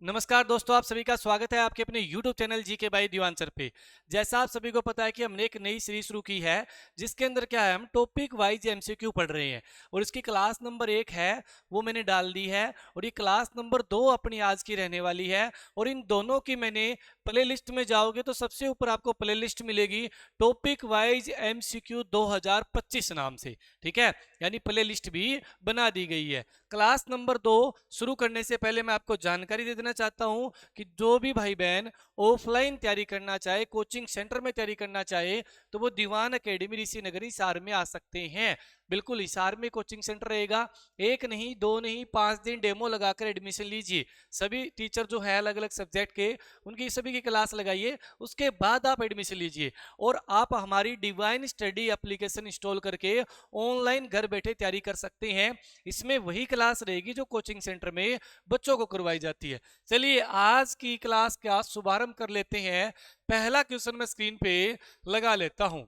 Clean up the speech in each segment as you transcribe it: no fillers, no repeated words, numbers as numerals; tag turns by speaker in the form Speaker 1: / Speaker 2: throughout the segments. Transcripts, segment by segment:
Speaker 1: नमस्कार दोस्तों, आप सभी का स्वागत है आपके अपने YouTube चैनल जी के बाई दीवान सर पे। जैसा आप सभी को पता है कि हमने एक नई सीरीज शुरू की है जिसके अंदर क्या है, हम टॉपिक वाइज एमसीक्यू पढ़ रहे हैं और इसकी क्लास नंबर 1 है वो मैंने डाल दी है और ये क्लास नंबर 2 अपनी आज की रहने वाली है। और इन दोनों की मैंने प्ले लिस्ट में जाओगे तो सबसे ऊपर आपको प्ले लिस्ट मिलेगी टॉपिक वाइज एमसीक्यू 2025 नाम से। ठीक है, यानी प्ले लिस्ट भी बना दी गई है। क्लास नंबर 2 शुरू करने से पहले मैं आपको जानकारी दे देना चाहता हूं कि जो भी भाई बहन ऑफलाइन तैयारी करना चाहे, कोचिंग सेंटर में तैयारी करना चाहे, तो वो दीवान एकेडमी ऋषि नगर हिसार में आ सकते हैं। बिल्कुल हिसार में कोचिंग सेंटर रहेगा। एक नहीं, दो नहीं, 5 दिन डेमो लगाकर एडमिशन लीजिए। सभी टीचर जो है अलग अलग सब्जेक्ट के, उनकी सभी की क्लास लगाइए, उसके बाद आप एडमिशन लीजिए और आप हमारी डिवाइन स्टडी एप्लीकेशन इंस्टॉल करके ऑनलाइन घर बैठे तैयारी कर सकते हैं। इसमें वही क्लास रहेगी जो कोचिंग सेंटर में बच्चों को करवाई जाती है। चलिए आज की क्लास का शुभारंभ कर लेते हैं। पहला क्वेश्चन मैं स्क्रीन पे लगा लेता हूं।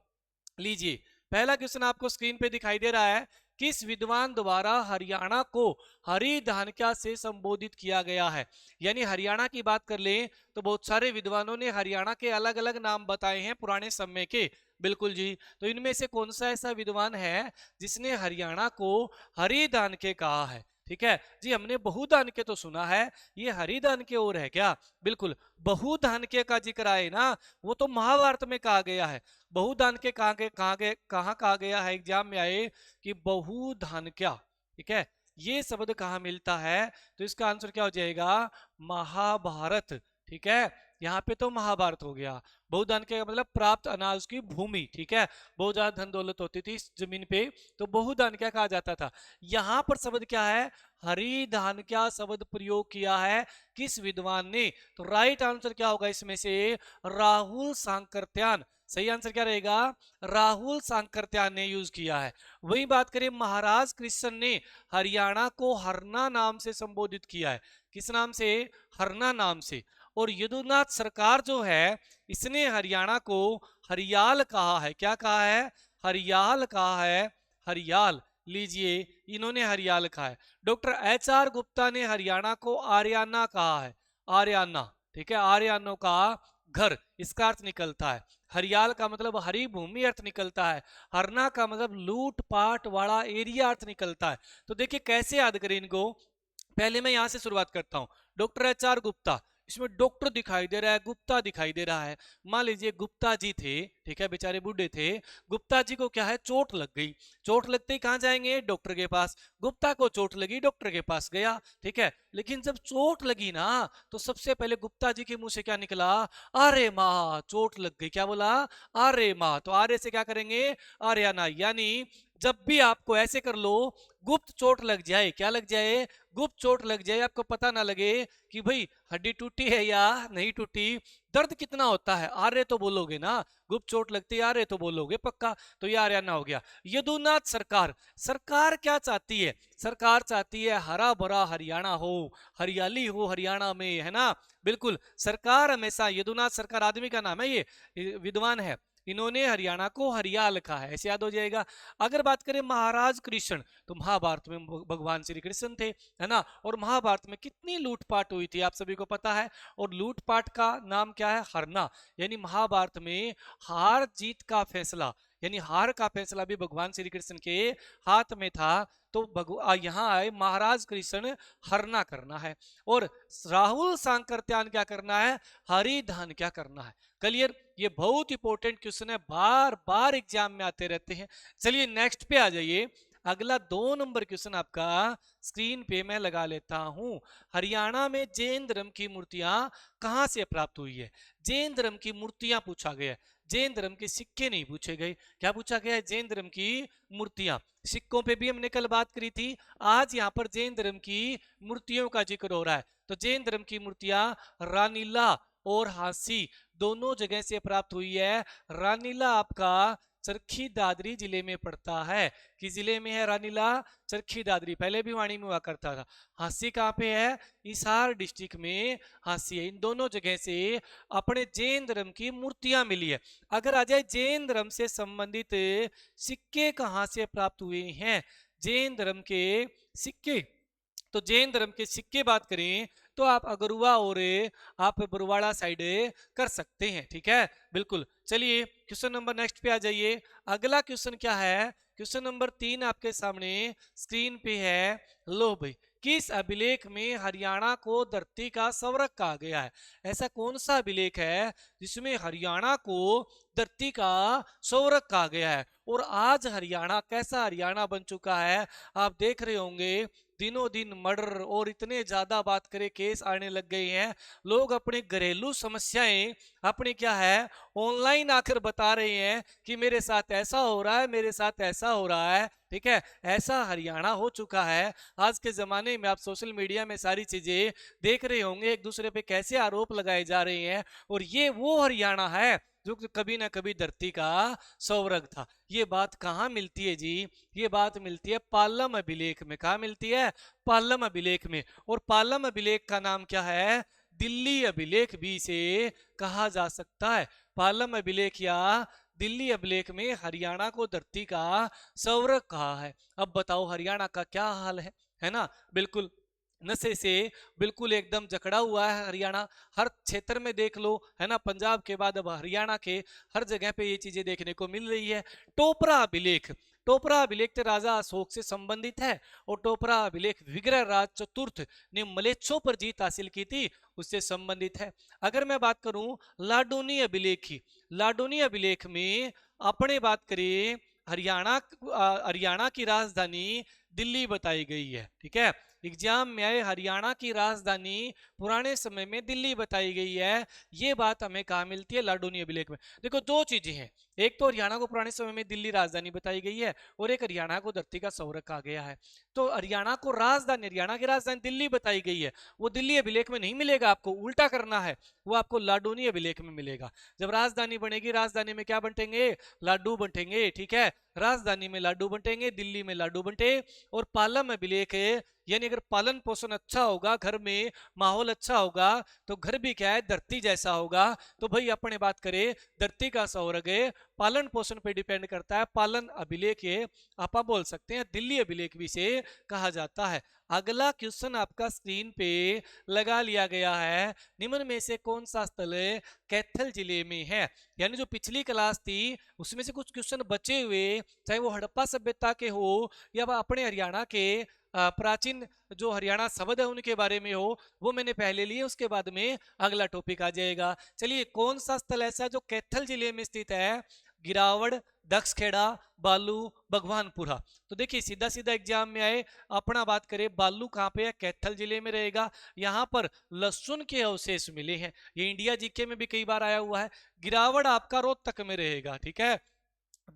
Speaker 1: लीजिए, पहला क्वेश्चन आपको स्क्रीन पे दिखाई दे रहा है। किस विद्वान द्वारा हरियाणा को हरि धानक्या से संबोधित किया गया है? यानी हरियाणा की बात कर लें तो बहुत सारे विद्वानों ने हरियाणा के अलग अलग नाम बताए हैं पुराने समय के। बिल्कुल जी, तो इनमें से कौन सा ऐसा विद्वान है जिसने हरियाणा को हरि धानक्य कहा है? ठीक है जी, हमने बहुधानक्य तो सुना है, ये हरिधानक्य और है क्या? बिल्कुल, बहुधानक्य का जिक्र आए ना, वो तो महाभारत में कहा गया है। बहुधानक्य कहाँ कहा गया है? एग्जाम में आए कि बहुधानक्या। ठीक है, ये शब्द कहाँ मिलता है? तो इसका आंसर क्या हो जाएगा? महाभारत। ठीक है, यहाँ पे तो महाभारत हो गया। बहुधानक्य का मतलब प्राप्त अनाज की भूमि। ठीक है, बहुत ज्यादा धन दौलत होती थी इस जमीन पे, तो बहुधानक्या कहा जाता था। यहाँ पर शब्द क्या है? हरिधानक्या शब्द प्रयोग किया है किस विद्वान ने? तो राइट आंसर क्या होगा इसमें से? राहुल सांकृत्यान। सही आंसर क्या रहेगा? राहुल सांकृत्यान ने यूज किया है। वही बात करें, महाराज कृष्ण ने हरियाणा को हरना नाम से संबोधित किया है। किस नाम से? हरना नाम से। और यदुनाथ सरकार जो है, इसने हरियाणा को हरियाल कहा है। क्या कहा है? हरियाल कहा है। हरियाल। लीजिए, इन्होंने हरियाल कहा है। Doctor HR. गुप्ता ने हरियाणा को आर्याना कहा है। आर्याना। ठीक है, आर्यानों का घर इसका अर्थ निकलता है। हरियाल का मतलब हरी भूमि अर्थ निकलता है। हरना का मतलब लूट पाट वाला एरिया अर्थ निकलता है। तो देखिए कैसे याद करें इनको। पहले मैं यहां से शुरुआत करता हूं। Doctor HR. गुप्ता, इसमें डॉक्टर दिखाई दे रहा है, गुप्ता दिखाई दे रहा है। मान लीजिए गुप्ता जी थे, ठीक है, बेचारे बूढ़े थे। गुप्ता जी को क्या है? चोट लग गई। चोट लगते ही कहां जाएंगे? डॉक्टर के पास। गुप्ता को चोट लगी, डॉक्टर के पास गया। ठीक है, लेकिन जब चोट लगी ना, तो सबसे पहले गुप्ता जी के मुंह से क्या निकला? अरे माँ, चोट लग गई। क्या बोला? अरे माँ। तो आर्य से क्या करेंगे? आर्याना। यानी जब भी आपको ऐसे कर लो, गुप्त चोट लग जाए, क्या लग जाए? गुप्त चोट लग जाए, आपको पता ना लगे कि भाई हड्डी टूटी है या नहीं टूटी, दर्द कितना होता है, आर्य तो बोलोगे ना। गुप्त चोट लगती है, आर्य तो बोलोगे पक्का। तो ये आर्याना हो गया। यदुनाथ सरकार, सरकार क्या चाहती है? सरकार चाहती है हरा भरा हरियाणा हो, हरियाली हो हरियाणा में, है ना। बिल्कुल, सरकार हमेशा, यदुनाथ सरकार आदमी का नाम है, ये विद्वान है, इन्होंने हरियाणा को हरियाल कहा है, ऐसे याद हो जाएगा। अगर बात करें महाराज कृष्ण, तो महाभारत में भगवान श्री कृष्ण थे, है ना। और महाभारत में कितनी लूटपाट हुई थी आप सभी को पता है। और लूटपाट का नाम क्या है? हरना। यानी महाभारत में हार जीत का फैसला, यानी हार का फैसला भी भगवान श्री कृष्ण के हाथ में था। तो यहाँ आए महाराज कृष्ण, हरना करना है। और राहुल सांकृत्यान क्या करना है? हरिधान क्या करना है। क्लियर? ये बहुत इंपॉर्टेंट क्वेश्चन है, बार बार एग्जाम में आते रहते हैं। चलिए नेक्स्ट पे आ जाइए। अगला 2 नंबर क्वेश्चन आपका स्क्रीन पे मैं लगा लेता हूं। हरियाणा में जैन धर्म की मूर्तियां कहां से प्राप्त हुई है? जैन धर्म की मूर्तियां पूछा गया है, जैन धर्म के सिक्के नहीं पूछे गए। क्या पूछा गया है? जैन धर्म की मूर्तियां। सिक्कों पे भी हमने कल बात करी थी, आज यहाँ पर जैन धर्म की मूर्तियों का जिक्र हो रहा है। तो जैन धर्म की मूर्तियां रानीला और हांसी दोनों जगह से प्राप्त हुई है। रानीला आपका चरखी दादरी जिले में पड़ता है। किस जिले में है रानीला? चरखी दादरी, पहले भी वाणी में हुआ करता था। हांसी कहाँ पे है? हिसार डिस्ट्रिक्ट में हांसी है। इन दोनों जगह से अपने जैन धर्म की मूर्तियां मिली है। अगर आ जाए जैन धर्म से संबंधित सिक्के कहां से प्राप्त हुए हैं? जैन धर्म के सिक्के, तो जैन धर्म के सिक्के बात करें तो आप अगरुआ और आप बरवाड़ा साइड कर सकते हैं। ठीक है, बिल्कुल। चलिए क्वेश्चन नंबर नेक्स्ट पे आ जाइए। अगला क्वेश्चन क्या है, क्वेश्चन नंबर 3 आपके सामने स्क्रीन पे है। लो भाई, किस अभिलेख में हरियाणा को धरती का स्वर्ग कहा गया है? ऐसा कौन सा अभिलेख है जिसमें हरियाणा को धरती का स्वर्ग कहा गया है? और आज हरियाणा कैसा हरियाणा बन चुका है, आप देख रहे होंगे दिनों दिन मर्डर और इतने ज्यादा बात करें केस आने लग गए हैं। लोग अपने घरेलू समस्याएं अपने क्या है ऑनलाइन आकर बता रहे हैं कि मेरे साथ ऐसा हो रहा है, मेरे साथ ऐसा हो रहा है। ठीक है, ऐसा हरियाणा हो चुका है आज के जमाने में। आप सोशल मीडिया में सारी चीजें देख रहे होंगे, एक दूसरे पे कैसे आरोप लगाए जा रहे हैं। और ये वो हरियाणा है जो कभी ना कभी धरती का स्वर्ग था। ये बात कहाँ मिलती है जी? ये बात मिलती है पालम अभिलेख में। कहाँ मिलती है? पालम अभिलेख में। और पालम अभिलेख का नाम क्या है? दिल्ली अभिलेख भी से कहा जा सकता है। पालम अभिलेख या दिल्ली अभिलेख में हरियाणा को धरती का स्वर्ग कहा है। अब बताओ हरियाणा का क्या हाल है ना? बिल्कुल नशे से बिल्कुल एकदम जकड़ा हुआ है हरियाणा। हर क्षेत्र में देख लो, है ना? पंजाब के बाद अब हरियाणा के हर जगह पे ये चीजें देखने को मिल रही है। टोपरा अभिलेख, टोपरा अभिलेख तो राजा अशोक से संबंधित है। और टोपरा अभिलेख विग्रह राज चतुर्थ ने मलेच्छों पर जीत हासिल की थी, उससे संबंधित है। अगर मैं बात करूं लाडोनी अभिलेख की, लाडोनी अभिलेख में अपने बात करें हरियाणा की राजधानी दिल्ली बताई गई है। ठीक है, एग्जाम में आए हरियाणा की राजधानी पुराने समय में दिल्ली बताई गई है। ये बात हमें कहाँ मिलती है? लाडोनी अभिलेख में। देखो दो चीजें हैं, एक तो हरियाणा को पुराने समय में दिल्ली राजधानी बताई गई है और एक हरियाणा को धरती का स्वर्ग कहा गया है। तो हरियाणा को राजधानी, हरियाणा की राजधानी दिल्ली बताई गई है, वो दिल्ली अभिलेख में नहीं मिलेगा। आपको उल्टा करना है, वो आपको लाडोनी अभिलेख में मिलेगा। जब राजधानी बनेगी, राजधानी में क्या बंटेंगे? लाडू बंटेंगे। ठीक है, राजधानी में लाडू बंटेंगे, दिल्ली में लाडू बंटे। और पालम अभिलेख यानी अगर पालन पोषण अच्छा होगा, घर में माहौल अच्छा होगा, तो घर भी क्या है? धरती जैसा होगा। तो भाई अपने बात करें धरती का स्वर्ग पालन पोषण पे डिपेंड करता है। पालन अभिलेख आप बोल सकते हैं दिल्ली अभिलेख भी से कहा जाता है। अगला क्वेश्चन आपका स्क्रीन पे लगा लिया गया है। निम्न में से कौन सा स्थल कैथल जिले में है? यानी जो पिछली क्लास थी उसमें से कुछ क्वेश्चन बचे हुए, चाहे वो हड़प्पा सभ्यता के हो या अपने हरियाणा के प्राचीन जो हरियाणा शब्द है उनके बारे में हो, वो मैंने पहले लिए, उसके बाद में अगला टॉपिक आ जाएगा। चलिए कौन सा स्थल ऐसा जो कैथल जिले में स्थित है? गिरावड़, दक्षखेड़ा, बालू, भगवानपुरा। तो देखिए सीधा सीधा एग्जाम में आए, अपना बात करें बालू कहाँ पे है? कैथल जिले में रहेगा। यहाँ पर लहसुन के अवशेष मिले हैं, ये इंडिया जीके में भी कई बार आया हुआ है। गिरावड़ आपका रोहतक में रहेगा। ठीक है,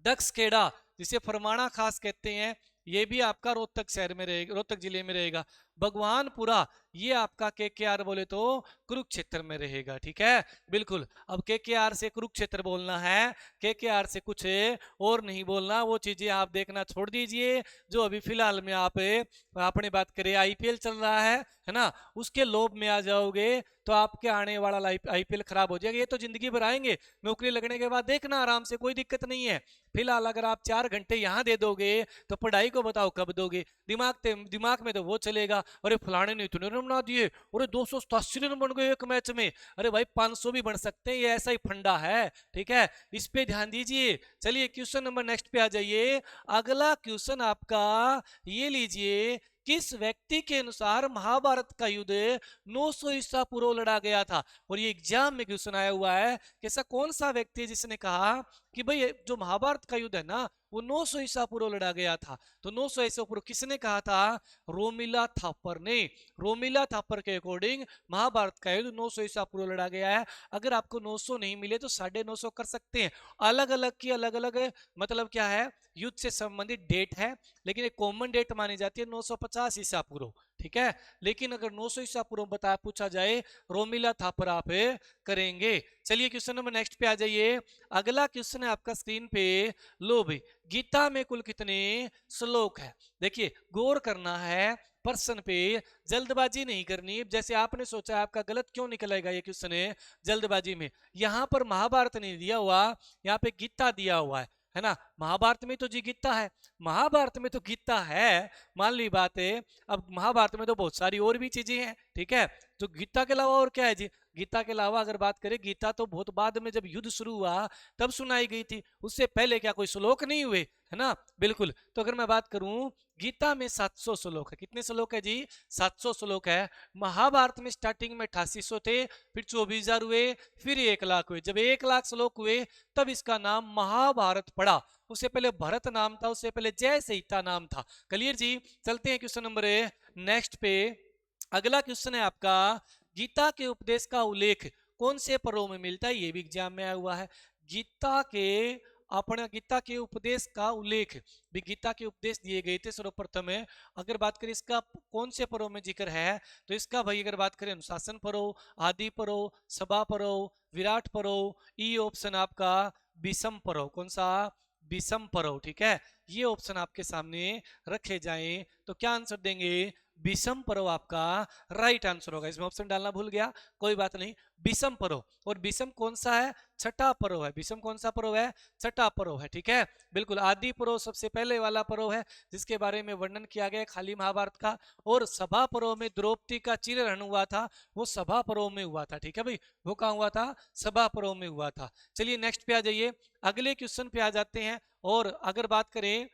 Speaker 1: दक्षखेड़ा जिसे फरमाना खास कहते हैं, ये भी आपका रोहतक शहर में रहेगा, रोहतक जिले में रहेगा। भगवानपुरा ये आपका केकेआर बोले तो कुरुक्षेत्र में रहेगा। ठीक है, बिल्कुल। अब केकेआर से कुरुक्षेत्र बोलना है, केकेआर से कुछ और नहीं बोलना। वो चीजें आप देखना छोड़ दीजिए जो अभी फिलहाल में आप अपने बात करें आईपीएल चल रहा है ना, उसके लोभ में आ जाओगे तो आपके आने वाला आईपीएल खराब हो जाएगा। ये तो जिंदगी भर आएंगे, नौकरी लगने के बाद देखना आराम से, कोई दिक्कत नहीं है। फिलहाल अगर आप 4 घंटे यहाँ दे दोगे तो पढ़ाई को बताओ कब दोगे? दिमाग में तो वो चलेगा, अरे फलाने ने इतने रन बना दिए, अरे 287 रन बन गए एक मैच में, अरे भाई 500 भी बन सकते हैं, ये ऐसा ही फंडा है। ठीक है, इस पे ध्यान दीजिए। चलिए क्वेश्चन नंबर नेक्स्ट पे आ जाइए। अगला क्वेश्चन आपका ये लीजिए, किस व्यक्ति के अनुसार महाभारत का युद्ध 900 ईसा पूर्व लड़ा गया था? और ये एग्जाम में क्वेश्चन आया हुआ है कि ऐसा कौन सा व्यक्ति है जिसने कहा कि भाई जो महाभारत का युद्ध है ना वो 900 ईसा पूर्व लड़ा गया था? तो 900 ईसा पूर्व किसने कहा था? रोमिला थापर ने। रोमिला थापर के अकॉर्डिंग महाभारत का युद्ध 900 ईसा पूर्व लड़ा गया है। अगर आपको 900 नहीं मिले तो 950 कर सकते हैं। अलग अलग की अलग अलग मतलब क्या है, युद्ध से संबंधित डेट है, लेकिन एक कॉमन डेट मानी जाती है 950 ईसा पूर्व। ठीक है, लेकिन अगर 900 ईसा पूर्व पूछा जाए रोमिला थापर आप करेंगे। चलिए क्वेश्चन नंबर नेक्स्ट पे आ जाइए। अगला क्वेश्चन है आपका स्क्रीन पे। लो भाई, गीता में कुल कितने श्लोक है? देखिए गौर करना है प्रश्न पे, जल्दबाजी नहीं करनी। जैसे आपने सोचा आपका गलत क्यों निकलेगा ये क्वेश्चन है जल्दबाजी में। यहाँ पर महाभारत नहीं दिया हुआ, यहाँ पे गीता दिया हुआ है ना। महाभारत में तो जी गीता है, महाभारत में तो गीता है, मान ली बात है। अब महाभारत में तो बहुत सारी और भी चीजें हैं, ठीक है। तो गीता के अलावा और क्या है जी? गीता के अलावा अगर बात करें, गीता तो बहुत बाद में जब युद्ध शुरू हुआ तब सुनाई गई थी, उससे पहले क्या कोई श्लोक नहीं हुए, है ना? बिल्कुल। तो अगर मैं बात करूं, गीता में 700 श्लोक है। कितने श्लोक है जी? 700 श्लोक है। महाभारत में स्टार्टिंग में 8800 थे, फिर 24,000 हुए, फिर 1,00,000 हुए। जब 1,00,000 श्लोक हुए तब इसका नाम महाभारत पड़ा। उससे पहले भरत नाम था, उससे पहले जय संहिता नाम था। क्लियर जी? चलते हैं क्वेश्चन नंबर नेक्स्ट पे। अगला क्वेश्चन है आपका, गीता के उपदेश का उल्लेख कौन से पर्वों में मिलता है? ये भी एग्जाम में आया हुआ है। गीता के अपने गीता के उपदेश का उल्लेख, भी गीता के उपदेश दिए गए थे सर्वप्रथम है। अगर बात करें इसका कौन से पर्व में जिक्र है, तो इसका भाई अगर बात करें अनुशासन पर्व, आदि पर्व, सभा पर्व, विराट पर्व, ई ऑप्शन आपका विषम पर्व। कौन सा? विषम पर्व, ठीक है। ये ऑप्शन आपके सामने रखे जाएं तो क्या आंसर देंगे? विषम पर्व आपका राइट आंसर होगा। इसमें ऑप्शन डालना भूल गया, कोई बात नहीं। विषम पर्व, और विषम कौन सा है? छठा पर्व है। विषम कौन सा पर्व है? छठा पर्व है, ठीक है। बिल्कुल। आदि पर्व सबसे पहले वाला पर्व है जिसके बारे में वर्णन किया गया खाली महाभारत का। और सभा पर्व में द्रौपदी का चिरहरण हुआ था, वो सभा पर्व में हुआ था, ठीक है भाई। वो कहाँ हुआ था? सभा पर्व में हुआ था। चलिए नेक्स्ट पे आ जाइए, अगले क्वेश्चन पे आ जाते हैं। और अगर बात करें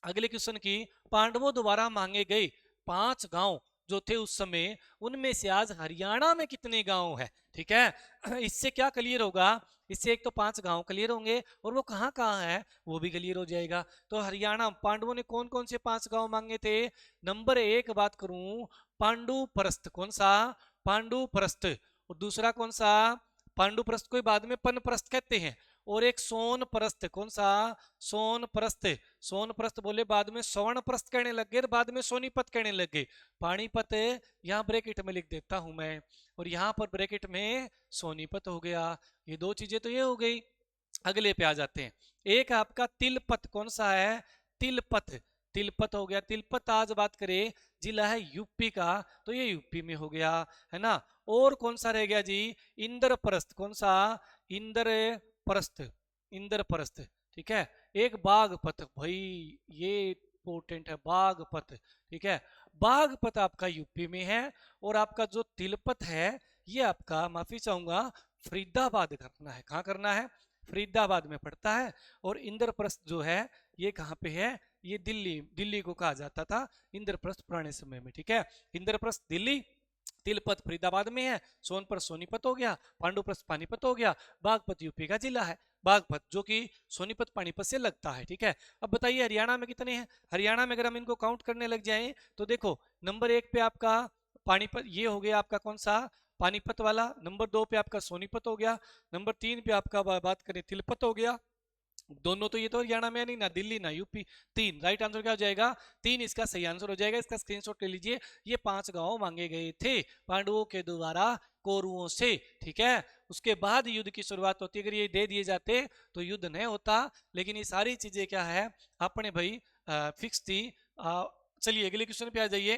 Speaker 1: अगले क्वेश्चन की, पांडवों द्वारा मांगे गए 5 गांव जो थे उस समय, उनमें से आज हरियाणा में कितने गांव है? ठीक है। इससे क्या क्लियर होगा? इससे एक तो 5 गांव क्लियर होंगे, और वो कहाँ कहाँ है वो भी क्लियर हो जाएगा। तो हरियाणा, पांडवों ने कौन कौन से 5 गांव मांगे थे? नंबर 1 बात करूं, पांडुप्रस्थ। कौन सा? पांडुप्रस्थ। और दूसरा कौन सा? पांडुप्रस्थ को बाद में पनप्रस्थ कहते हैं। और एक सोनप्रस्थ। कौन सा? सोनप्रस्थ। सोनप्रस्थ बोले, बाद में स्वर्णप्रस्थ कहने लग गए, बाद में सोनीपत कहने लग गए। पानीपत यहाँ ब्रैकेट में लिख देता हूं मैं, और यहाँ पर ब्रैकेट में सोनीपत हो गया। ये दो चीजें तो ये हो गई। अगले पे आ जाते हैं। एक आपका तिलपत। कौन सा है? तिलपत। तिलपत हो गया। तिलपत आज बात करें जिला है यूपी का, तो ये यूपी में हो गया, है ना। और कौन सा रह गया जी? इंद्रप्रस्थ। कौन सा? इंद्रप्रस्थ। इंद्रप्रस्थ, ठीक है। एक बागपत, भाई ये इंपॉर्टेंट है, बागपत, ठीक है। बागपत आपका यूपी में है। और आपका जो तिलपत है ये आपका, माफी चाहूंगा, फरीदाबाद करना है। कहाँ करना है? फरीदाबाद में पड़ता है। और इंद्रप्रस्थ जो है ये कहाँ पे है? ये दिल्ली, दिल्ली को कहा जाता था इंद्रप्रस्थ पुराने समय में, ठीक है। इंद्रप्रस्थ दिल्ली, तिलपत फरीदाबाद में है, सोनप्रस्थ सोनीपत हो गया, पांडुप्रस्थ पानीपत हो गया, बागपत यूपी का जिला है, बागपत जो कि सोनीपत पानीपत से लगता है, ठीक है। अब बताइए हरियाणा में कितने हैं? हरियाणा में अगर हम इनको काउंट करने लग जाएं तो देखो, नंबर 1 पे आपका पानीपत, ये हो गया आपका कौन सा? पानीपत वाला। नंबर 2 पे आपका सोनीपत हो गया। नंबर 3 पे आपका बात करें तिलपत हो गया। दोनों तो ये तो हरियाणा में नहीं, ना दिल्ली ना यूपी। 3 राइट आंसर क्या हो जाएगा? 3 इसका सही आंसर हो जाएगा। इसका स्क्रीनशॉट ले लीजिए। ये 5 गांव मांगे गए थे पांडवों के द्वारा कौरवों से, ठीक है। उसके बाद युद्ध की शुरुआत होती। अगर ये दे दिए जाते तो युद्ध नहीं होता, लेकिन ये सारी चीजें क्या है अपने भाई फिक्स थी। चलिए अगले क्वेश्चन पे आ जाइए।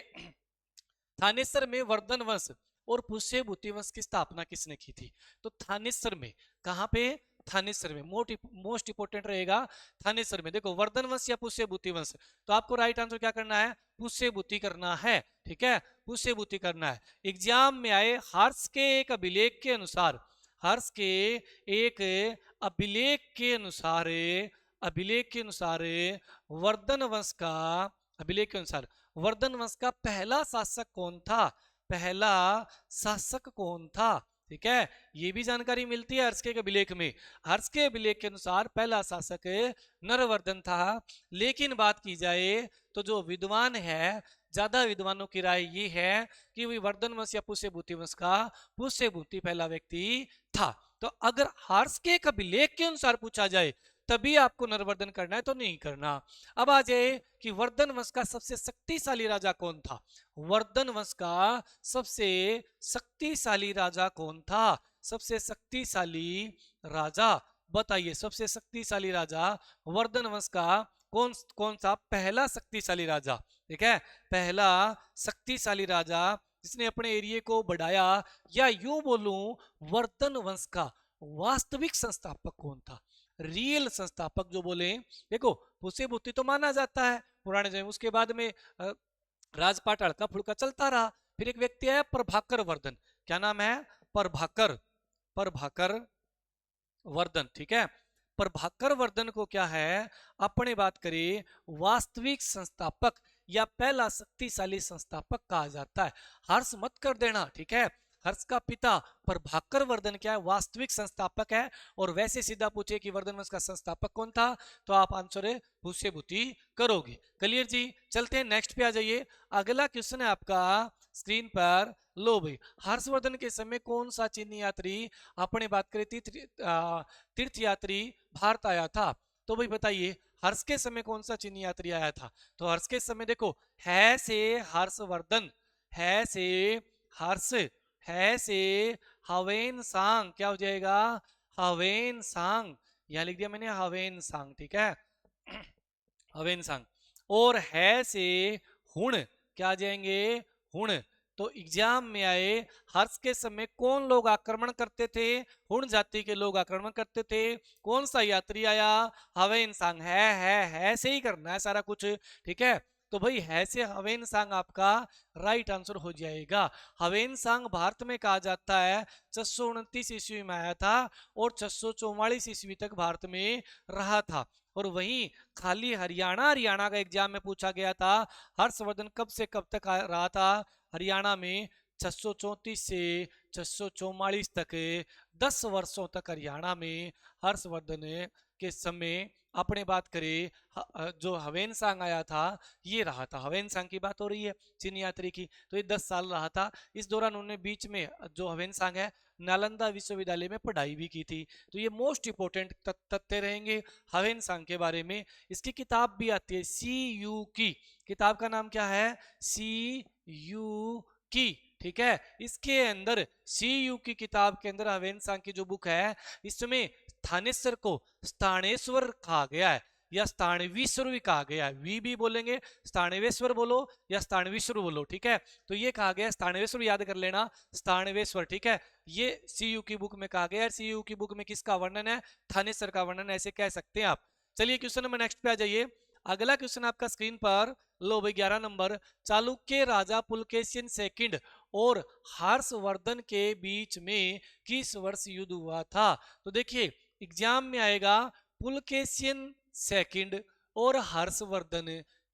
Speaker 1: थानेसर में वर्धन वंश और पुष्यभूति वंश की स्थापना किसने की थी? तो थानेसर में, कहां पे? थानेसर में। मोस्ट इंपोर्टेंट रहेगा थानेसर में। देखो वर्धन वंश या पुष्यभूति वंश, तो आपको राइट आंसर क्या करना है? पुष्यभूति करना है, ठीक है। पुष्यभूति करना है। एग्जाम में आए हर्ष के एक अभिलेख के अनुसार, हर्ष के एक अभिलेख के अनुसार, अभिलेख के अनुसार वर्धन वंश का, अभिलेख के अनुसार वर्धन वंश का पहला शासक कौन था? पहला शासक कौन था? ठीक है, ये भी जानकारी मिलती है हर्ष के अभिलेख में। हर्ष के अभिलेख के अनुसार पहला शासक नरवर्धन था। लेकिन बात की जाए तो जो विद्वान है, ज्यादा विद्वानों की राय ये है कि वही वर्धन वंश या पुष्यभूति वंश का पुष्यभूति पहला व्यक्ति था। तो अगर हर्ष के अभिलेख के अनुसार पूछा जाए तभी आपको नरवर्धन करना है, तो नहीं करना। अब आ जाए कि वर्धन वंश का सबसे शक्तिशाली राजा कौन था? वर्धन वंश का सबसे शक्तिशाली राजा कौन था? सबसे शक्तिशाली राजा बताइए। सबसे शक्तिशाली राजा वर्धन वंश का कौन कौन सा पहला शक्तिशाली राजा? ठीक है, पहला शक्तिशाली राजा जिसने अपने एरिया को बढ़ाया, या यूं बोलूं वर्धन वंश का वास्तविक संस्थापक कौन था? रियल संस्थापक जो बोले, देखो पुष्य बुद्धि तो माना जाता है पुराने समय, उसके बाद में राजपाट हल्का फुल्का चलता रहा। फिर एक व्यक्ति आया प्रभाकर वर्धन, क्या नाम है? प्रभाकर, प्रभाकर वर्धन, ठीक है। प्रभाकर वर्धन को क्या है, अपने बात करें वास्तविक संस्थापक या पहला शक्तिशाली संस्थापक कहा जाता है। हर्ष मत कर देना, ठीक है। हर्ष का पिता प्रभाकर वर्धन क्या है, वास्तविक संस्थापक है। और वैसे सीधा पूछे कि वर्धन वंश का संस्थापक कौन था, तो आप आंसर भूसे भूति करोगे। क्लियर जी। चलते हैं नेक्स्ट पे आ जाइए। अगला क्वेश्चन है आपका स्क्रीन पर, लो भाई, हर्षवर्धन के समय कौन सा चीनी यात्री, अपने बात करें तीर्थ यात्री भारत आया था? तो भाई बताइए हर्ष के समय कौन सा चीनी यात्री आया था? तो हर्ष के समय देखो, है से हर्षवर्धन, है से हर्ष, है से हवेन सांग, क्या हो जाएगा? हवेन सांग, यहां लिख दिया मैंने हवेन सांग, ठीक है। हवेन सांग। और है से हुण, क्या आ जाएंगे? हुण। तो एग्जाम में आए, हर्ष के समय कौन लोग आक्रमण करते थे? हुण जाति के लोग आक्रमण करते थे। कौन सा यात्री आया? हवेन सांग। है से ही करना है सारा कुछ, ठीक है। तो भाई है से हवेन सांग आपका राइट आंसर हो जाएगा। हवेन सांग भारत में कहा जाता है 629 ईस्वी में आया था और 644 ईस्वी तक भारत में रहा था। और वहीं खाली हरियाणा का एग्जाम में पूछा गया था, हर्षवर्धन कब से कब तक रहा था हरियाणा में? 634 से 644 तक, 10 वर्षों तक हरियाणा में हर्षवर्धन के समय अपने बात करें जो हवेन सांग आया था ये रहा था। हवेन सांग की बात हो रही है चीनी यात्री की, तो ये 10 साल रहा था। इस दौरान उन्होंने बीच में जो हवेन सांग है नालंदा विश्वविद्यालय में पढ़ाई भी की थी। तो ये मोस्ट इंपोर्टेंट तथ्य रहेंगे हवेन सांग के बारे में। इसकी किताब भी आती है CU की, किताब का नाम क्या है? CU की, ठीक है। इसके अंदर CU की किताब के अंदर हवेन सांग की जो बुक है, इसमें थानेश्वर को स्थानेश्वर कहा गया है या स्थानवीश्वर भी कहा गया है। वी भी बोलेंगे, स्थानवेश्वर बोलो या स्थानवीश्वर बोलो, ठीक है। तो ये कहा गया स्थानवेश्वर, याद कर लेना स्थानवेश्वर, ठीक है। ये CU की बुक में कहा गया है। CU की बुक में किसका वर्णन है? थानेश्वर का वर्णन, ऐसे कह सकते हैं आप। चलिए क्वेश्चन नंबर नेक्स्ट पे आ जाइए। अगला क्वेश्चन आपका स्क्रीन पर, लो भाई 11 नंबर, चालुक्य राजा पुलकेशिन सेकंड और हर्षवर्धन के बीच में किस वर्ष युद्ध हुआ था? तो देखिए एग्जाम में आएगा पुलकेशिन सेकंड और हर्षवर्धन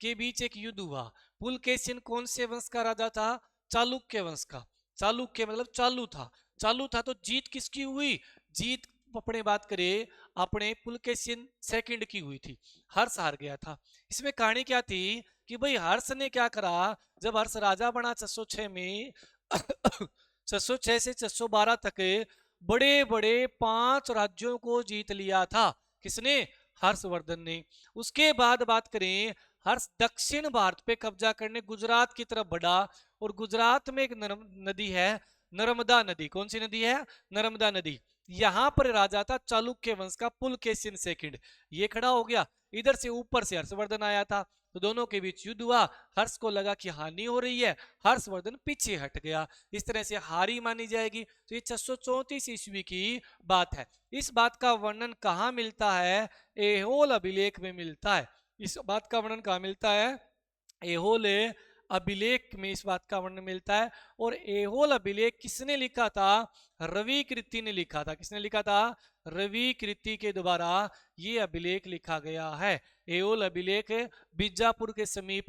Speaker 1: के बीच एक युद्ध हुआ। पुलकेशिन कौन से वंश का राजा था? चालुक्य वंश का। चालुक्य मतलब चालू था, चालू था। तो जीत किसकी हुई? जीत अपने बात करें अपने पुलकेशिन सेकंड की हुई थी, हर्ष हार गया था। इसमें कहानी क्या थी कि भाई हर्ष ने क्या करा, जब हर्ष राजा बना 606 में 606 से 612 तक बड़े बड़े 5 राज्यों को जीत लिया था। किसने? हर्षवर्धन ने। उसके बाद बात करें, हर्ष दक्षिण भारत पे कब्जा करने गुजरात की तरफ बढ़ा और गुजरात में एक नदी है नर्मदा नदी। कौन सी नदी है? नर्मदा नदी। यहां पर राजा था चालुक्य वंश का पुलकेशिन सेकंड। ये खड़ा हो गया, इधर से ऊपर से हर्षवर्धन आया था, तो दोनों के बीच युद्ध हुआ। हर्ष को लगा कि हानि हो रही है, हर्षवर्धन पीछे हट गया, इस तरह से हारी मानी जाएगी। तो ये 634 ईस्वी की बात है। इस बात का वर्णन कहाँ मिलता है? एहोल अभिलेख में मिलता है। इस बात का वर्णन कहाँ मिलता है? एहोल अभिलेख में इस बात का वर्णन मिलता है। और एहोल अभिलेख किसने लिखा था? रवि कृति ने लिखा था। किसने लिखा था? रवि कृति के द्वारा ये अभिलेख लिखा गया है। एहोल अभिलेख बीजापुर के समीप,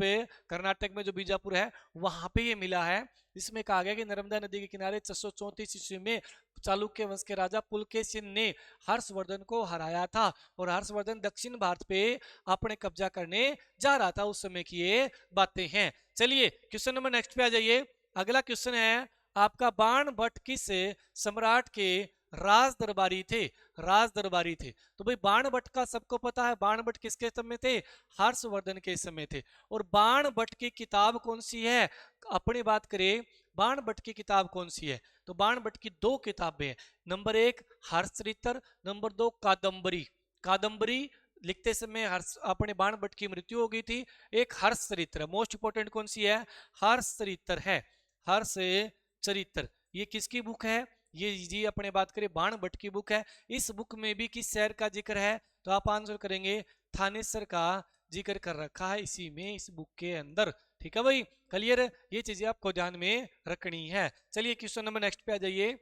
Speaker 1: कर्नाटक में जो बीजापुर है वहां पे ये मिला है। इसमें कहा गया कि नर्मदा नदी के किनारे 634 ईस्वी में चालुक्य वंश के राजा पुलकेशिन ने हर्षवर्धन को हराया था और हर्षवर्धन दक्षिण भारत पे अपने कब्जा करने जा रहा था। उस समय की ये बातें हैं। चलिए क्वेश्चन नंबर नेक्स्ट पे आ जाइए। अगला क्वेश्चन है आपका, बाण भट्ट किस सम्राट के राज दरबारी थे? राज दरबारी थे। तो भाई बाण भट्ट का सबको पता है, बाण भट्ट किसके समय थे? हर्षवर्धन के समय थे। और बाण भट्ट की किताब कौन सी है? अपनी बात करें बाण भट्ट की किताब कौन सी है? तो बाण भट्ट की 2 किताबें हैं। नंबर 1 हर्षचरित्र, नंबर 2 कादंबरी। कादंबरी लिखते समय हर्ष अपने बाण भट्ट की मृत्यु हो गई थी। एक हर्षचरित्र, मोस्ट इंपोर्टेंट कौन सी है? हर्षचरित्र है। हर्षचरित्र ये किसकी बुक है? ये जी अपने बात करें बाण भट्ट की बुक है। इस बुक में भी किस शहर का जिक्र है, तो आप आंसर करेंगे थानेसर का जिक्र कर रखा है इसी में, इस बुक के अंदर। ठीक है भाई, क्लियर। ये चीजें आपको ध्यान में रखनी है। चलिए क्वेश्चन नंबर नेक्स्ट पे आ जाइए।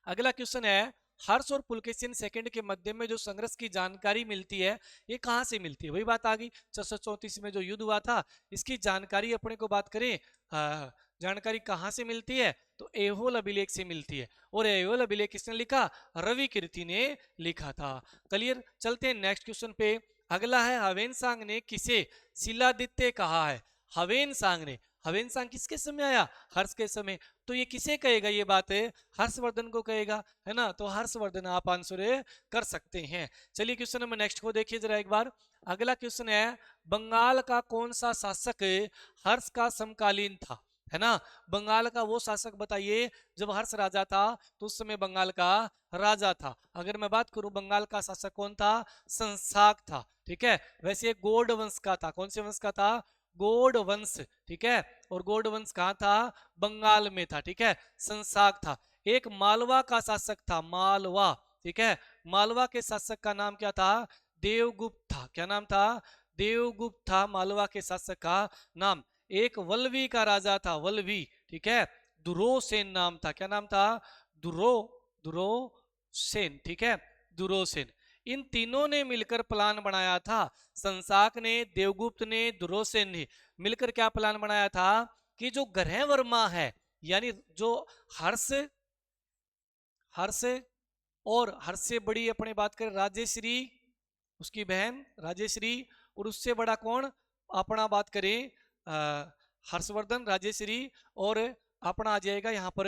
Speaker 1: अगला क्वेश्चन है, हर्ष और पुलकेशिन सेकंड के मध्य में जो संघर्ष की जानकारी मिलती है, ये कहां से मिलती है? वही बात आ गई 634 में जो युद्ध हुआ था, इसकी जानकारी अपने को बात करें, जानकारी कहां से मिलती है, तो एहोल अभिलेख से मिलती है। और एहोल अभिलेख किसने लिखा? रवि कीर्ति ने लिखा था। क्लियर। चलते हैं नेक्स्ट क्वेश्चन पे। अगला है, हवेन सांग ने किसे शिलादित्य कहा है? हवेन सांग ने, हवेन सांग किसके समय आया? हर्ष के समय। तो ये किसे कहेगा? ये बात है हर्षवर्धन को कहेगा, है ना। तो हर्षवर्धन आप आंसर कर सकते हैं। चलिए क्वेश्चन नंबर नेक्स्ट को देखिए जरा एक बार। अगला क्वेश्चन है, बंगाल का कौन सा शासक हर्ष का समकालीन था? है ना, बंगाल का वो शासक बताइए जब हर्ष राजा था तो उस समय बंगाल का राजा था। अगर मैं बात करूं बंगाल का शासक कौन था? संसाक था। ठीक है, वैसे ये गौड़ वंश का था। कौन से वंश का था? गौड़ वंश। ठीक है, और गौड़ वंश कहाँ था? बंगाल में था। ठीक है, संसाक था। एक मालवा का शासक था, मालवा। ठीक है, मालवा के शासक का नाम क्या था? देवगुप्त था। क्या नाम था? देवगुप्त था मालवा के शासक का नाम। एक वल्लवी का राजा था, वल्लवी। ठीक है, दुरोसेन नाम था। क्या नाम था? दुरोसेन। ठीक है, दुरोसेन। इन तीनों ने मिलकर प्लान बनाया था। संसाक ने, देवगुप्त ने, दुरोसेन ने मिलकर क्या प्लान बनाया था कि जो ग्रह वर्मा है, यानी जो हर्ष हर्ष और हर्ष से बड़ी अपने बात करें राजेश्री, उसकी बहन राजेश्री, और उससे बड़ा कौन अपना बात करें हर्षवर्धन, राजेश्री, और अपना आ जाएगा यहाँ पर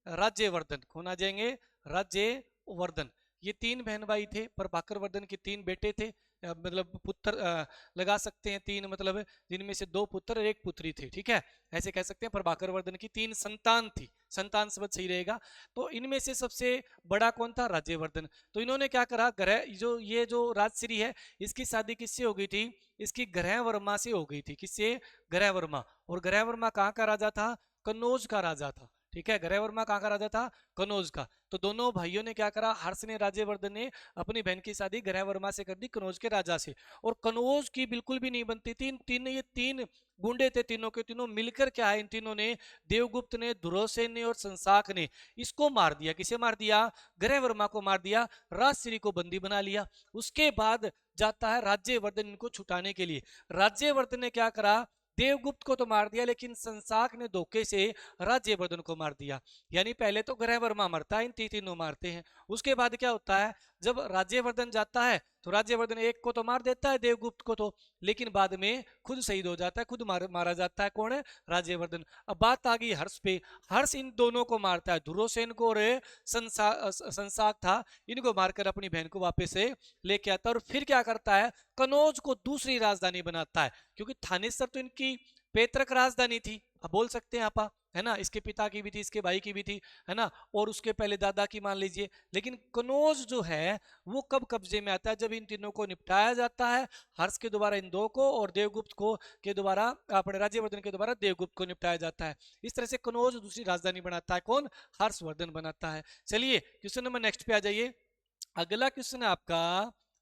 Speaker 1: राज्यवर्धन। कौन आ जाएंगे? राज्यवर्धन। ये तीन बहन भाई थे। प्रभाकर वर्धन के तीन बेटे थे, मतलब पुत्र लगा सकते हैं तीन, मतलब जिनमें से दो पुत्र और एक पुत्री थे। ठीक है, ऐसे कह सकते हैं प्रभाकर वर्धन की तीन संतान थी। संतान शब्द सही रहेगा। तो इनमें से सबसे बड़ा कौन था? राज्यवर्धन। तो इन्होंने क्या करा, ग्रह जो ये जो राजश्री है इसकी शादी किससे हो गई थी? इसकी ग्रह वर्मा से हो गई थी। किससे? ग्रह वर्मा। और ग्रह वर्मा कहाँ का राजा था? कन्नौज का राजा था। ठीक है, ग्रह वर्मा कहाँ का राजा था? कन्नौज का। तो दोनों भाइयों ने क्या करा, हर्ष ने, राज्यवर्धन ने अपनी बहन की शादी ग्रह वर्मा से कर दी, कन्नौज के राजा से। और कन्नौज की बिल्कुल भी नहीं बनती थी। तीन ये तीन गुंडे थे, तीनों के तीनों मिलकर क्या है, इन तीनों ने, देवगुप्त ने, दुरोसेन ने और संसाक ने, इसको मार दिया। किसे मार दिया? ग्रह वर्मा को मार दिया। राजश्री को बंदी बना लिया। उसके बाद जाता है राज्यवर्धन इनको छुटाने के लिए। राज्यवर्धन ने क्या करा, देवगुप्त को तो मार दिया, लेकिन संसाक ने धोखे से राज्यवर्धन को मार दिया। यानी पहले तो ग्रह वर्मा मरता है, इन तीनों मारते हैं। उसके बाद क्या होता है, जब राज्यवर्धन जाता है तो राज्यवर्धन एक को तो मार देता है, देवगुप्त को तो, लेकिन बाद में खुद शहीद हो जाता है, खुद मारा जाता है। कौन है? राज्यवर्धन। अब बात आ गई हर्ष पे। हर्ष इन दोनों को मारता है, दुरोसेन को और संसाक था, इनको मारकर अपनी बहन को वापस से लेके आता है। और फिर क्या करता है, कनौज को दूसरी राजधानी बनाता है, क्योंकि थानेसर तो इनकी पैतृक राजधानी थी, अब बोल सकते हैं आपा, है ना। इसके पिता की भी थी, इसके भाई की भी थी, है ना, और उसके पहले दादा की मान लीजिए। लेकिन कनौज जो है वो कब कब्जे में आता है? जब इन तीनों को निपटाया जाता है, हर्ष के द्वारा इन दो को, और देवगुप्त को के द्वारा, अपने राज्यवर्धन के द्वारा देवगुप्त को निपटाया जाता है। इस तरह से कनौज दूसरी राजधानी बनाता है। कौन? हर्षवर्धन बनाता है। चलिए क्वेश्चन नंबर नेक्स्ट पे आ जाइए। अगला क्वेश्चन है आपका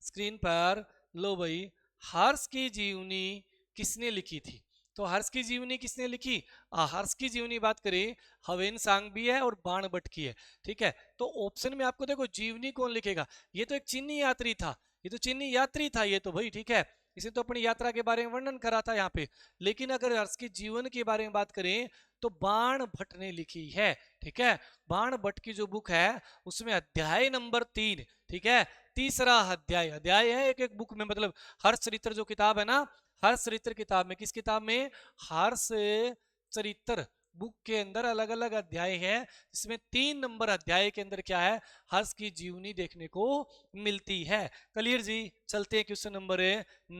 Speaker 1: स्क्रीन पर, लो भाई, हर्ष की जीवनी किसने लिखी थी? तो हर्ष की जीवनी किसने लिखी? हर्ष की जीवनी बात करें, हवेन सांग भी है और बाण भट्ट की है। ठीक है, तो ऑप्शन में आपको देखो जीवनी कौन लिखेगा? ये तो एक चीनी यात्री था, ये तो चीनी यात्री था ये तो भाई। ठीक है, इसे तो अपनी यात्रा के बारे में वर्णन करा था यहाँ पे। लेकिन अगर हर्ष के जीवन के बारे में बात करें तो बाण भट्ट ने लिखी है। ठीक है, बाण भट्ट की जो बुक है उसमें अध्याय नंबर 3, ठीक है, तीसरा अध्याय, अध्याय है एक एक बुक में, मतलब हर्ष चरित्र जो किताब है ना, हर्ष चरित्र किताब में, किस किताब में? हर्ष चरित्र बुक के अंदर अलग अलग अध्याय है, इसमें 3 नंबर अध्याय के अंदर क्या है, हर्ष की जीवनी देखने को मिलती है। क्लियर जी। चलते हैं क्वेश्चन नंबर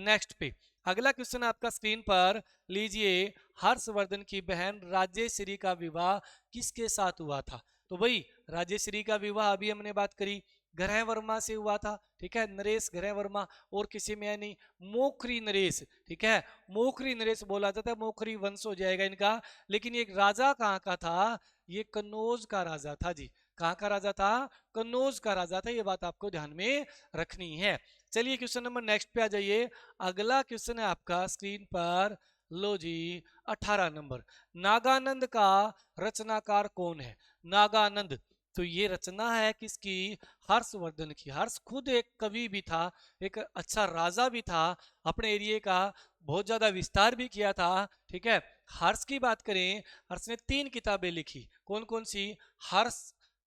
Speaker 1: नेक्स्ट पे। अगला क्वेश्चन आपका स्क्रीन पर लीजिए, हर्षवर्धन की बहन राजेश्री का विवाह किसके साथ हुआ था? तो भाई राजेश्री का विवाह अभी हमने बात करी, ग्रह वर्मा से हुआ था। ठीक है, नरेश ग्रह वर्मा, और किसी में नहीं, मोखरी नरेश। ठीक है, मोखरी नरेश बोला जाता है, मोखरी वंश हो जाएगा इनका। लेकिन ये राजा कहाँ का था? ये कन्नौज का राजा था जी। कहाँ का राजा था? कन्नौज का राजा था। ये बात आपको ध्यान में रखनी है। चलिए क्वेश्चन नंबर नेक्स्ट पे आ जाइए। अगला क्वेश्चन है आपका स्क्रीन पर, लो जी 18 नंबर। नागानंद का रचनाकार कौन है? नागानंद, तो ये रचना है किसकी? हर्षवर्धन की। हर्ष खुद एक कवि भी था, एक अच्छा राजा भी था, अपने एरिया का बहुत ज्यादा विस्तार भी किया था। ठीक है, हर्ष की बात करें, हर्ष ने 3 किताबें लिखी। कौन कौन सी? हर्ष,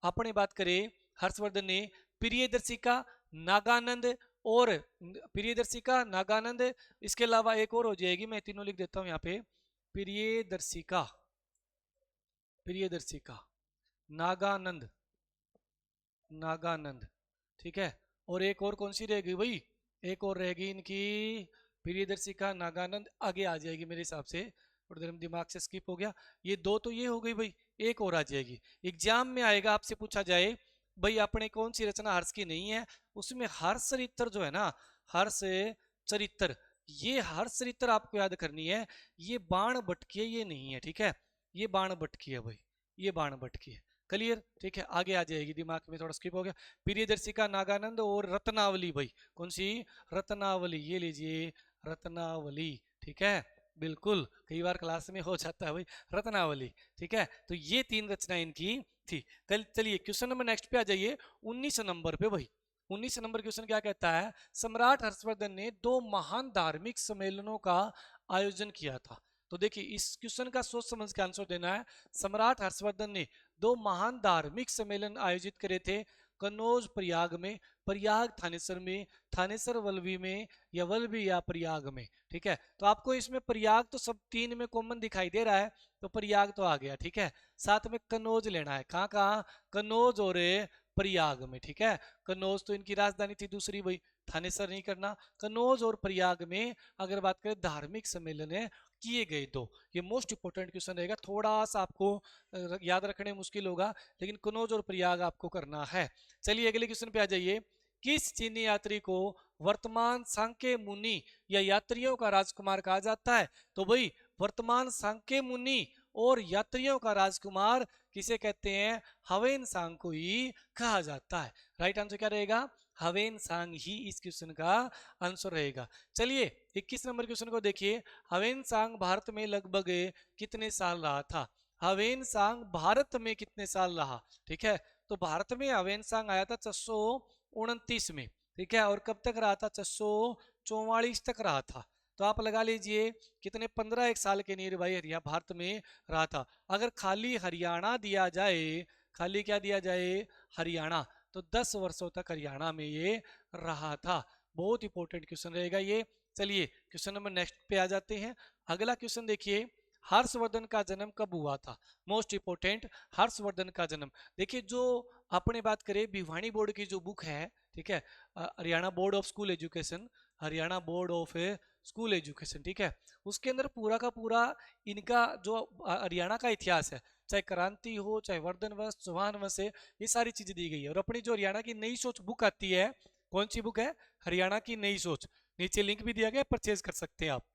Speaker 1: अपने बात करें हर्षवर्धन ने प्रियदर्शिका, नागानंद और प्रियदर्शिका, नागानंद, इसके अलावा एक और हो जाएगी, मैं तीनों लिख देता हूं यहाँ पे। प्रियदर्शिका, प्रियदर्शिका, नागानंद, नागानंद, ठीक है। और एक और कौन सी रहेगी भाई? एक और रहेगी इनकी प्रियदर्शिका, नागानंद, आगे आ जाएगी मेरे हिसाब से, थोड़ी देर में दिमाग से स्किप हो गया। ये दो तो ये हो गई भाई, एक और आ जाएगी। एग्जाम में आएगा, आपसे पूछा जाए भाई अपने कौन सी रचना हर्ष की नहीं है, उसमें हर्ष चरित्र जो है ना, हर्ष चरित्र, ये हर्ष चरित्र आपको याद करनी है। ये बाण भटकी है, ये नहीं है, ठीक है। ये बाण भटकी है भाई, ये बाण भटकी है। क्लियर, ठीक है, आगे आ जाएगी, दिमाग में थोड़ा स्किप हो गया। प्रियदर्शिका, नागानंद और रत्नावली भाई, कौन सी? रत्नावली, ये लीजिए रत्नावली, ठीक है। बिल्कुल, कई बार क्लास में हो जाता है भाई, रत्नावली, ठीक है। तो ये 3 रचनाएं इनकी थी। कल चलिए क्वेश्चन नंबर नेक्स्ट पे आ जाइए, 19 नंबर पे भाई। 19 नंबर क्वेश्चन क्या कहता है? सम्राट हर्षवर्धन ने 2 महान धार्मिक सम्मेलनों का आयोजन किया था। तो देखिए इस क्वेश्चन का सोच समझ के आंसर देना है। सम्राट हर्षवर्धन ने 2 महान धार्मिक सम्मेलन आयोजित करे थे, कन्नौज प्रयाग में, प्रयाग थानेसर में, थानेसर वल्लभी में, या वल्लभी या प्रयाग में, ठीक है। तो आपको इसमें प्रयाग तो सब 3 में कॉमन दिखाई दे रहा है, तो प्रयाग तो आ गया, ठीक है। साथ में कन्नौज लेना है, कहाँ कहाँ? कन्नौज और प्रयाग में, ठीक है। कन्नौज तो इनकी राजधानी थी दूसरी भाई, थानेसर नहीं करना। कन्नौज और प्रयाग में अगर बात करें धार्मिक सम्मेलन है किए गए 2, ये मोस्ट इंपोर्टेंट क्वेश्चन रहेगा, थोड़ा सा आपको याद रखने मुश्किल होगा, लेकिन कन्नौज और प्रयाग आपको करना है। चलिए अगले क्वेश्चन पे आ जाइए। किस चीनी यात्री को वर्तमान सांख्य मुनि या यात्रियों का राजकुमार कहा जाता है? तो भाई वर्तमान सांख्य मुनि और यात्रियों का राजकुमार किसे कहते हैं? हवेन सांग को ही कहा जाता है। राइट आंसर क्या रहेगा? हवेन सांग ही इस क्वेश्चन का आंसर रहेगा। चलिए 21 नंबर क्वेश्चन को देखिए। हवेन सांग भारत में लगभग कितने साल रहा था? हवेन सांग भारत में कितने साल रहा? ठीक है, तो भारत में हवेन सांग आया था 629 में, ठीक है। और कब तक रहा था? 644 तक रहा था। तो आप लगा लीजिए कितने, 15 एक साल के नियर भाई हरिया भारत में रहा था। अगर खाली हरियाणा दिया जाए, खाली क्या दिया जाए? हरियाणा, तो 10 वर्षों तक हरियाणा में ये रहा था। बहुत इंपॉर्टेंट क्वेश्चन रहेगा ये। चलिए क्वेश्चन नंबर नेक्स्ट पे आ जाते हैं। अगला क्वेश्चन देखिए, हर्षवर्धन का जन्म कब हुआ था? मोस्ट इंपोर्टेंट, हर्षवर्धन का जन्म। देखिए जो अपने बात करें भिवानी बोर्ड की जो बुक है, ठीक है, Haryana board of school education, Haryana board of school education, ठीक है, उसके अंदर पूरा का पूरा इनका जो हरियाणा का इतिहास है, चाहे क्रांति हो, चाहे वर्धन वंश, चौहान वंश है, ये सारी चीजें दी गई है। और अपनी जो हरियाणा की नई सोच बुक आती है, कौन सी बुक है? हरियाणा की नई सोच, नीचे लिंक भी दिया गया, परचेज कर सकते हैं आप।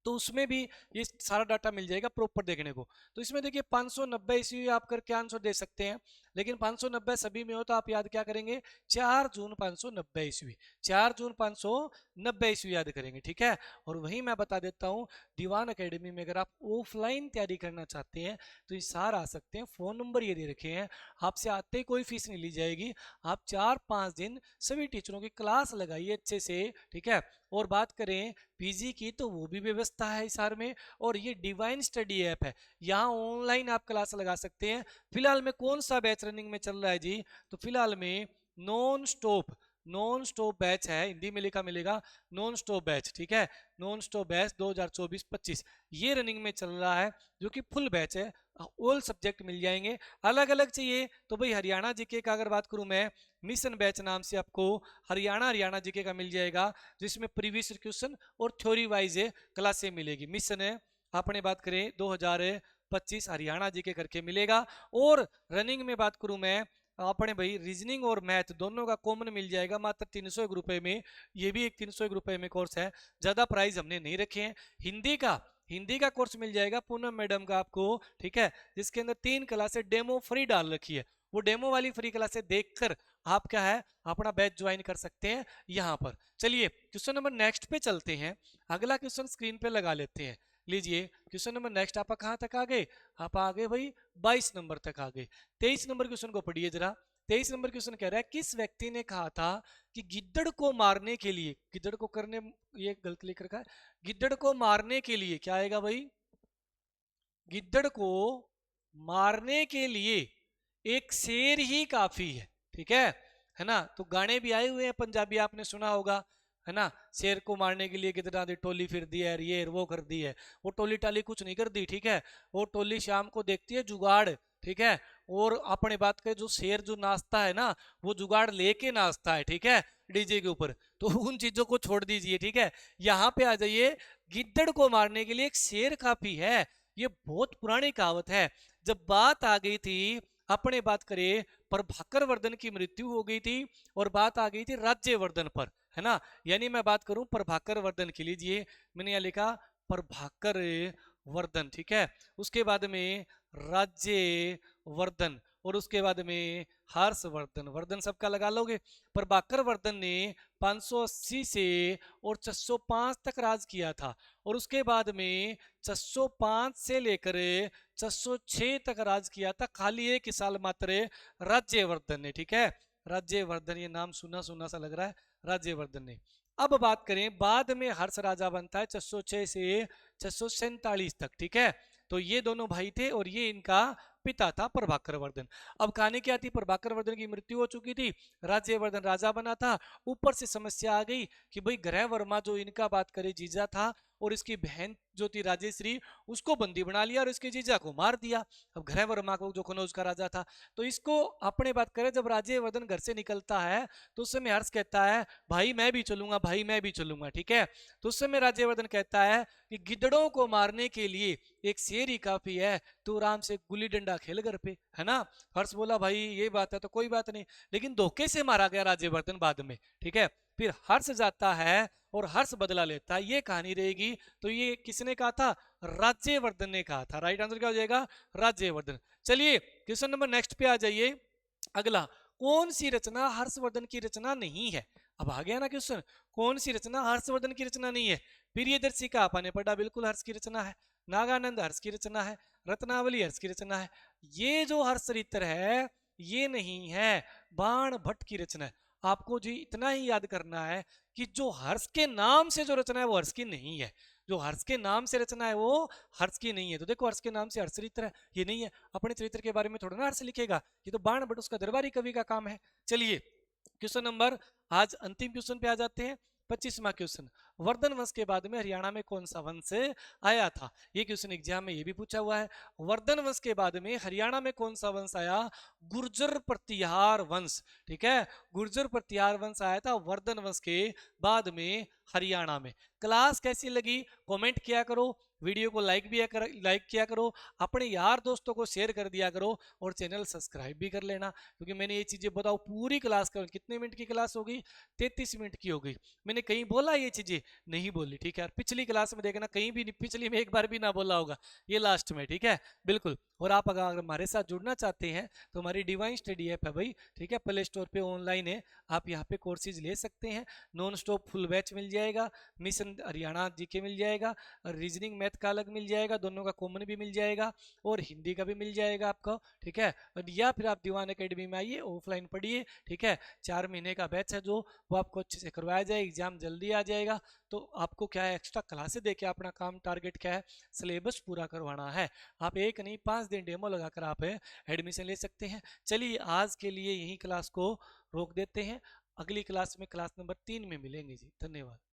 Speaker 1: तो उसमें भी ये सारा डाटा मिल जाएगा प्रॉपर देखने को। तो इसमें देखिए 590 ईस्वी आप करके आंसर दे सकते हैं, लेकिन 590 सभी में हो तो आप याद क्या करेंगे? 4 जून 590 ईस्वी, 4 जून 590 ईस्वी याद करेंगे, ठीक है। और वहीं मैं बता देता हूँ, दीवान एकेडमी में अगर आप ऑफलाइन तैयारी करना चाहते हैं तो ये सार आ सकते हैं, फोन नंबर ये दे रखे हैं, आपसे आते ही कोई फीस नहीं ली जाएगी। आप 4-5 दिन सभी टीचरों की क्लास लगाइए अच्छे से, ठीक है। और बात करें पीजी की, तो वो भी व्यवस्था है इस हार में। और ये डिवाइन स्टडी ऐप है, यहाँ ऑनलाइन आप क्लास लगा सकते हैं। फिलहाल में कौन सा बैच रनिंग में चल रहा है जी? तो फिलहाल में non stop, non stop batch है, हिंदी में लिखा मिलेगा नॉन स्टॉप बैच, ठीक है। नॉन स्टॉप बैच 2024-25 ये रनिंग में चल रहा है, जो कि फुल बैच है, ऑल सब्जेक्ट मिल जाएंगे। अलग अलग चाहिए तो भाई हरियाणा जीके का अगर बात करूं मैं, मिशन बैच नाम से आपको हरियाणा जीके का मिल जाएगा, जिसमें प्रीवियस क्वेश्चन और थ्योरी वाइज क्लासें मिलेगी। मिशन है आपने बात करें 2025 हरियाणा जीके करके मिलेगा। और रनिंग में बात करूं मैं, अपने भाई रीजनिंग और मैथ दोनों का कॉमन मिल जाएगा मात्र 301 रुपए में। ये भी एक 301 रुपए में कोर्स है, ज्यादा प्राइस हमने नहीं रखे हैं। हिंदी का कोर्स मिल जाएगा पूनम मैडम का आपको, ठीक है, जिसके अंदर 3 क्लासें डेमो फ्री डाल रखी है। वो डेमो वाली फ्री क्लासेस देखकर आप क्या है अपना बैच ज्वाइन कर सकते हैं यहाँ पर। चलिए क्वेश्चन नंबर नेक्स्ट पे चलते हैं। अगला क्वेश्चन स्क्रीन पे लगा लेते हैं। लीजिए क्वेश्चन नंबर नेक्स्ट आप कहाँ तक आ गए, आप आ गए भाई 22 नंबर तक आ गए। 23 नंबर क्वेश्चन को पढ़िए जरा। 23 नंबर क्वेश्चन कह रहा है किस व्यक्ति ने कहा था कि गिद्दड़ को मारने के लिए, गिद्दड़ को करने, ये गलत लिख रखा है, गिद्दड़ को मारने के लिए क्या आएगा भाई, गिद्दड़ को मारने के लिए एक शेर ही काफी है। ठीक है ना। तो गाने भी आए हुए हैं पंजाबी, आपने सुना होगा है ना, शेर को मारने के लिए कितना दी टोली फिर दी है, ये वो कर दी है। वो टोली टाली कुछ नहीं कर दी, ठीक है। वो टोली शाम को देखती है जुगाड़, ठीक है। और अपने बात करें जो शेर जो नाचता है ना, वो जुगाड़ लेके नाचता है, ठीक है, डीजे के ऊपर। तो उन चीजों को छोड़ दीजिए, ठीक है। यहाँ पे आ जाइए, गिद्दड़ को मारने के लिए एक शेर काफी है। ये बहुत पुरानी कहावत है। जब बात आ गई थी, अपने बात करें प्रभाकर वर्धन की मृत्यु हो गई थी और बात आ गई थी राज्यवर्धन पर, है ना। यानी मैं बात करूं प्रभाकर वर्धन की, लीजिए मैंने यहां लिखा प्रभाकर वर्धन, ठीक है। उसके बाद में राज्यवर्धन और उसके बाद में हर्षवर्धन, वर्धन सबका लगा लोगे। प्रभाकर वर्धन ने 580 से और 605 तक राज किया था और उसके बाद में 605 से लेकर 606 तक राज किया था, खाली एक साल मात्र राज्यवर्धन ने, ठीक है। राज्यवर्धन, ये नाम सुना सुना सा लग रहा है, राज्यवर्धन ने। अब बात करें बाद में हर्ष राजा बनता है 606 से 647 तक, ठीक है। तो ये दोनों भाई थे और ये इनका पिता था प्रभाकर वर्धन। अब कहानी क्या थी, प्रभाकर वर्धन की मृत्यु हो चुकी थी, राज्यवर्धन राजा बना था। ऊपर से समस्या आ गई कि भाई ग्रह वर्मा जो इनका बात करे जीजा था और इसकी बहन जो थी राजेश्री, उसको बंदी बना लिया और इसके जीजा को मार दिया। अब ग्रह वर्मा को जो कनौज का राजा था, तो इसको अपने बात करें जब राज्यवर्धन घर से निकलता है तो उस समय हर्ष कहता है भाई मैं भी चलूंगा, भाई मैं भी चलूंगा, ठीक है। तो उस समय राज्यवर्धन कहता है कि गिद्दड़ों को मारने के लिए एक शेर ही काफी है, तू आराम से गुल्ली डंडा खेल घर पे, है ना। हर्ष बोला भाई ये बात है तो कोई बात नहीं, लेकिन धोखे से मारा गया राज्यवर्धन बाद में, ठीक है। फिर हर्ष जाता है और हर्ष बदला लेता है, ये कहानी रहेगी। तो ये किसने कहा था, राज्यवर्धन ने कहा था। राइट आंसर क्या हो जाएगा, राज्यवर्धन। चलिए क्वेश्चन नंबर नेक्स्ट पे आ जाइए। अगला, कौन सी रचना हर्षवर्धन की रचना नहीं है। अब आ गया ना क्वेश्चन, कौन सी रचना हर्षवर्धन की रचना नहीं है। प्रियदर्शी का आपने पढ़ा, बिल्कुल हर्ष की रचना है। नागानंद हर्ष की रचना है। रत्नावली हर्ष की रचना है। ये जो हर्षरित्र है ये नहीं है, बाण भट्ट की रचना है। आपको जी इतना ही याद करना है कि जो हर्ष के नाम से जो रचना है वो हर्ष की नहीं है, जो हर्ष के नाम से रचना है वो हर्ष की नहीं है। तो देखो हर्ष के नाम से हर्षरित्र है, ये नहीं है। अपने चरित्र के बारे में थोड़ा ना हर्ष लिखेगा, ये तो बाण भट्ट उसका दरबारी कवि का काम है। चलिए क्वेश्चन नंबर, आज अंतिम क्वेश्चन पे आ जाते हैं। 25वां क्वेश्चन, वर्धन वंश के बाद में हरियाणा में कौन सा वंश आया था। ये क्वेश्चन एग्जाम में ये भी पूछा हुआ है। वर्धन वंश के बाद में हरियाणा में कौन सा वंश आया, गुर्जर प्रतिहार वंश, ठीक है। गुर्जर प्रतिहार वंश आया था वर्धन वंश के बाद में हरियाणा में। क्लास कैसी लगी कमेंट किया करो, वीडियो को लाइक किया करो, अपने यार दोस्तों को शेयर कर दिया करो और चैनल सब्सक्राइब भी कर लेना, क्योंकि मैंने ये चीजें बताओ पूरी क्लास कर, कितने मिनट की क्लास हो गई, 33 मिनट की हो गई। मैंने कहीं बोला ये चीजें नहीं बोली, ठीक है। पिछली क्लास में देखना कहीं भी पिछली में एक बार भी ना बोला होगा, ये लास्ट में, ठीक है, बिल्कुल। और आप अगर हमारे साथ जुड़ना चाहते हैं तो हमारी डिवाइन स्टडी ऐप है भाई, ठीक है, प्ले स्टोर पे ऑनलाइन है, आप यहाँ पे कोर्सेज ले सकते हैं। नॉन स्टॉप फुल बैच मिल जाएगा, मिशन हरियाणा जीके मिल जाएगा, रीजनिंग मैथ का अलग मिल जाएगा, दोनों का कॉमन भी मिल जाएगा और हिंदी का भी मिल जाएगा आपको, ठीक है। या फिर आप दीवान एकेडमी में आइए, ऑफलाइन पढ़िए, ठीक है। 4 महीने का बैच है जो वो आपको अच्छे से करवाया जाए, एग्जाम जल्दी आ जाएगा। तो आपको क्या है, एक्स्ट्रा क्लासेस देके अपना काम टारगेट क्या है, सिलेबस पूरा करवाना है। आप एक नहीं 5 दिन डेमो लगाकर आप एडमिशन ले सकते हैं। चलिए आज के लिए यही क्लास को रोक देते हैं, अगली क्लास में क्लास नंबर 3 में मिलेंगे जी। धन्यवाद।